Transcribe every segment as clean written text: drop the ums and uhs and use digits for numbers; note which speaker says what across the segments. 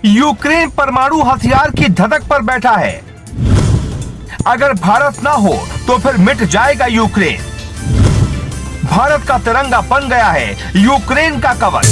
Speaker 1: Ukraine परमाणु हथियार की धधक पर बैठा है। अगर भारत ना हो तो फिर मिट जाएगा यूक्रेन। भारत का तिरंगा बन गया है यूक्रेन का कवच।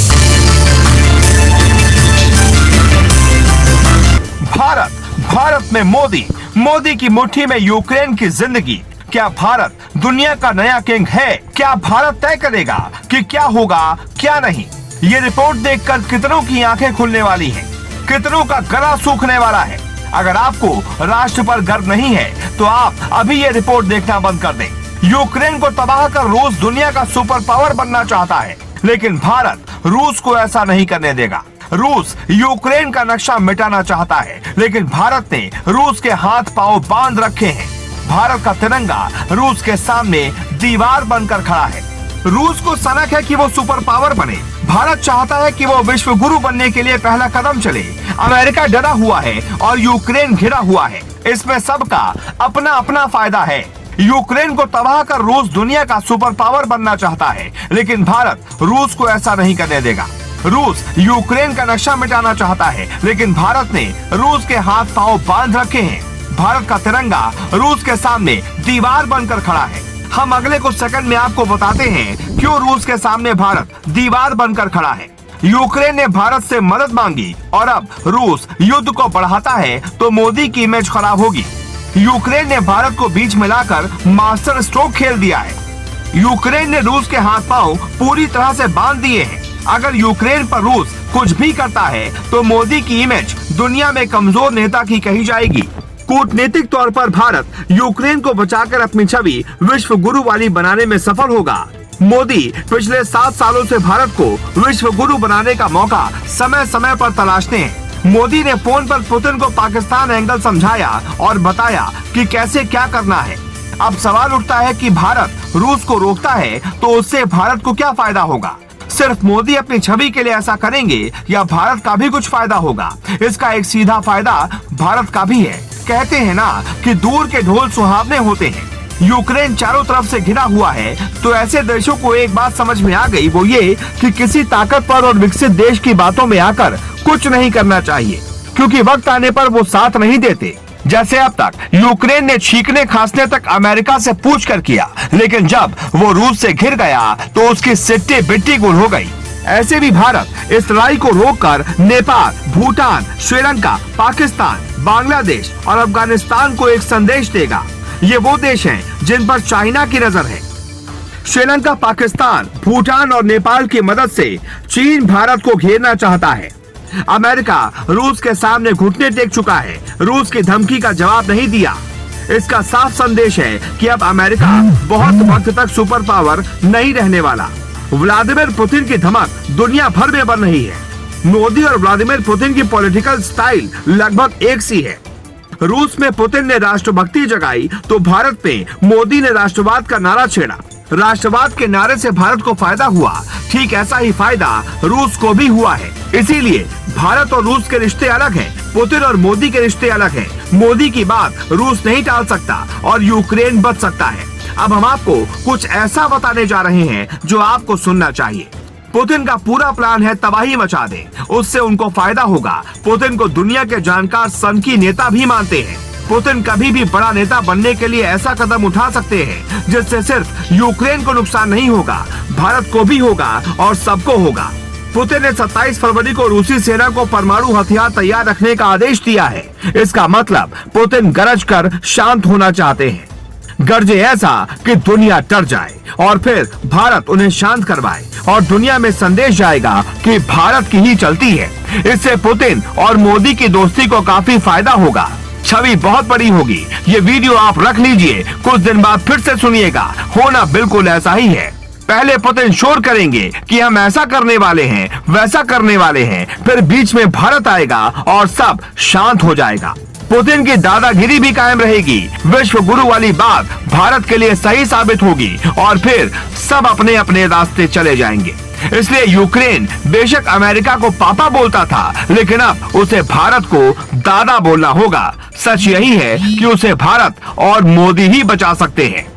Speaker 1: भारत में मोदी की मुट्ठी में यूक्रेन की जिंदगी। क्या भारत दुनिया का नया किंग है? क्या भारत तय करेगा कि क्या होगा क्या नहीं? ये रिपोर्ट देखकर कितनों की आंखें खुलने वाली हैं, कितनों का गला सूखने वाला है। अगर आपको राष्ट्र पर गर्व नहीं है तो आप अभी ये रिपोर्ट देखना बंद कर दें। यूक्रेन को तबाह कर रूस दुनिया का सुपर पावर बनना चाहता है, लेकिन भारत रूस को ऐसा नहीं करने देगा। रूस यूक्रेन का नक्शा मिटाना चाहता है, लेकिन भारत ने रूस के हाथ पांव बांध रखे हैं। भारत का तिरंगा रूस के सामने दीवार बनकर खड़ा है। रूस को सनक है कि वो सुपर पावर बने। भारत चाहता है कि वो विश्व गुरु बनने के लिए पहला कदम चले। अमेरिका डरा हुआ है और यूक्रेन घिरा हुआ है। इसमें सबका अपना अपना फायदा है। यूक्रेन को तबाह कर रूस दुनिया का सुपर पावर बनना चाहता है, लेकिन भारत रूस को ऐसा नहीं करने देगा। रूस यूक्रेन का नक्शा मिटाना चाहता है, लेकिन भारत ने रूस के हाथ पांव बांध रखे हैं। भारत का तिरंगा रूस के सामने दीवार बनकर खड़ा है। हम अगले कुछ सेकंड में आपको बताते हैं क्यों रूस के सामने भारत दीवार बनकर खड़ा है। यूक्रेन ने भारत से मदद मांगी और अब रूस युद्ध को बढ़ाता है तो मोदी की इमेज खराब होगी। यूक्रेन ने भारत को बीच में लाकर मास्टर स्ट्रोक खेल दिया है। यूक्रेन ने रूस के हाथ पांव पूरी तरह से बांध दिए हैं। अगर यूक्रेन पर रूस कुछ भी करता है तो मोदी की इमेज दुनिया में कमजोर नेता की कही जाएगी। कूटनीतिक तौर पर भारत यूक्रेन को बचाकर अपनी छवि विश्व गुरु वाली बनाने में सफल होगा। मोदी पिछले 7 सालों से भारत को विश्व गुरु बनाने का मौका समय समय पर तलाशते हैं। मोदी ने फोन पर पुतिन को पाकिस्तान एंगल समझाया और बताया कि कैसे क्या करना है। अब सवाल उठता है कि भारत रूस को रोकता है तो उससे भारत को क्या फायदा होगा? सिर्फ मोदी अपनी छवि के लिए ऐसा करेंगे या भारत का भी कुछ फायदा होगा? इसका एक सीधा फायदा भारत का भी है। कहते हैं ना कि दूर के ढोल सुहावने होते हैं। यूक्रेन चारों तरफ से घिरा हुआ है तो ऐसे देशों को एक बात समझ में आ गई, वो ये कि किसी ताकतवर और विकसित देश की बातों में आकर कुछ नहीं करना चाहिए, क्योंकि वक्त आने पर वो साथ नहीं देते। जैसे अब तक यूक्रेन ने छींकने खांसने तक अमेरिका से पूछ कर किया, लेकिन जब वो रूस से घिर गया तो उसकी सिट्टी बिट्टी गुल हो गई। ऐसे भी भारत इस लड़ाई को रोककर नेपाल, भूटान, श्रीलंका, पाकिस्तान, बांग्लादेश और अफगानिस्तान को एक संदेश देगा। ये वो देश हैं जिन पर चाइना की नजर है। श्रीलंका, पाकिस्तान, भूटान और नेपाल की मदद से चीन भारत को घेरना चाहता है। अमेरिका रूस के सामने घुटने टेक चुका है, रूस की धमकी का जवाब नहीं दिया। इसका साफ संदेश है कि अब अमेरिका बहुत वक्त तक सुपर पावर नहीं रहने वाला। व्लादिमीर पुतिन की धमक दुनिया भर में बन रही है। मोदी और व्लादिमीर पुतिन की पॉलिटिकल स्टाइल लगभग एक सी है। रूस में पुतिन ने राष्ट्रभक्ति जगाई तो भारत में मोदी ने राष्ट्रवाद का नारा छेड़ा। राष्ट्रवाद के नारे से भारत को फायदा हुआ, ठीक ऐसा ही फायदा रूस को भी हुआ है। इसीलिए भारत और रूस के रिश्ते अलग हैं, पुतिन और मोदी के रिश्ते अलग हैं। मोदी की बात रूस नहीं टाल सकता और यूक्रेन बच सकता है। अब हम आपको कुछ ऐसा बताने जा रहे हैं जो आपको सुनना चाहिए। पुतिन का पूरा प्लान है तबाही मचा दे, उससे उनको फायदा होगा। पुतिन को दुनिया के जानकार सनकी नेता भी मानते हैं। पुतिन कभी भी बड़ा नेता बनने के लिए ऐसा कदम उठा सकते हैं जिससे सिर्फ यूक्रेन को नुकसान नहीं होगा, भारत को भी होगा और सबको होगा। पुतिन ने 27 फरवरी को रूसी सेना को परमाणु हथियार तैयार रखने का आदेश दिया है। इसका मतलब पुतिन गरज कर शांत होना चाहते हैं, गरजे ऐसा कि दुनिया डर जाए और फिर भारत उन्हें शांत करवाए और दुनिया में संदेश जाएगा कि भारत की ही चलती है। इससे पुतिन और मोदी की दोस्ती को काफी फायदा होगा, छवि बहुत बड़ी होगी। ये वीडियो आप रख लीजिए, कुछ दिन बाद फिर से सुनिएगा, होना बिल्कुल ऐसा ही है। पहले पुतिन शोर करेंगे कि हम ऐसा करने वाले हैं, वैसा करने वाले हैं, फिर बीच में भारत आएगा और सब शांत हो जाएगा। पुतिन की दादागिरी भी कायम रहेगी। विश्व गुरु वाली बात भारत के लिए सही साबित होगी और फिर सब अपने अपने रास्ते चले जाएंगे। इसलिए यूक्रेन बेशक अमेरिका को पापा बोलता था, लेकिन अब उसे भारत को दादा बोलना होगा। सच यही है कि उसे भारत और मोदी ही बचा सकते हैं।